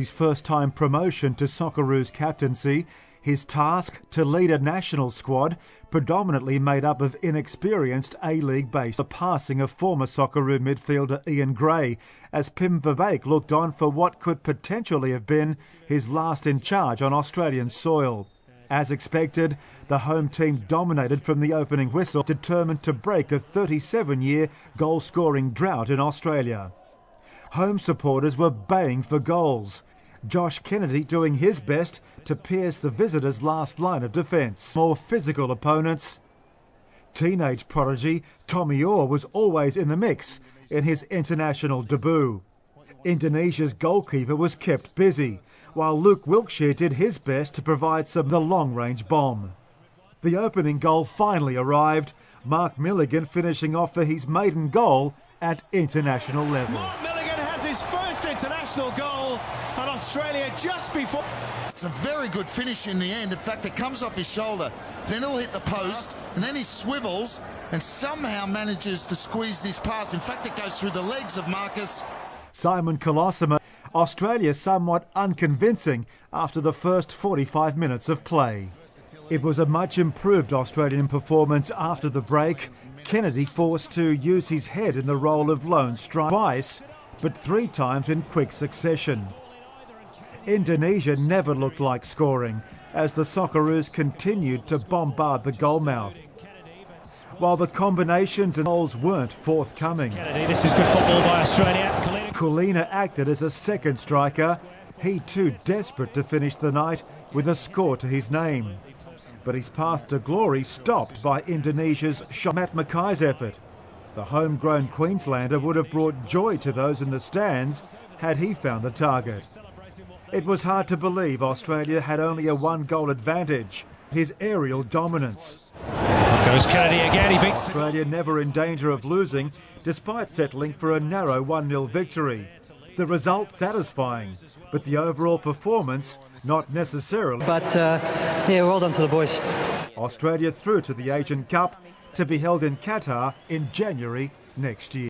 His first-time promotion to Socceroos captaincy, his task to lead a national squad predominantly made up of inexperienced A-League-based, the passing of former Socceroo midfielder Ian Gray, as Pim Verbeek looked on for what could potentially have been his last in charge on Australian soil. As expected, the home team dominated from the opening whistle, determined to break a 37-year goal-scoring drought in Australia. Home supporters were baying for goals. Josh Kennedy doing his best to pierce the visitors' last line of defence. More physical opponents. Teenage prodigy Tommy Orr was always in the mix in his international debut. Indonesia's goalkeeper was kept busy, while Luke Wilkshire did his best to provide the long-range bomb. The opening goal finally arrived, Mark Milligan finishing off for his maiden goal at international level. Mark Milligan has his first international goal, and Australia just before... It's a very good finish in the end. In fact, it comes off his shoulder, then it'll hit the post, and then he swivels and somehow manages to squeeze this pass. In fact, it goes through the legs of Marcus. Simon Colosima, Australia somewhat unconvincing after the first 45 minutes of play. It was a much improved Australian performance after the break. Kennedy forced to use his head in the role of lone striker twice, but 3 times in quick succession. Indonesia never looked like scoring as the Socceroos continued to bombard the goalmouth. While the combinations and goals weren't forthcoming. This is good football by Australia. Kulina acted as a second striker, he too desperate to finish the night with a score to his name. But his path to glory stopped by Indonesia's Matt Mackay's effort. The homegrown Queenslander would have brought joy to those in the stands had he found the target. It was hard to believe Australia had only a 1-goal advantage. His aerial dominance. Off goes Kennedy again. He beats Australia never in danger of losing, despite settling for a narrow 1-0 victory. The result satisfying, but the overall performance not necessarily. But yeah, well done to the boys. Australia through to the Asian Cup, to be held in Qatar in January next year.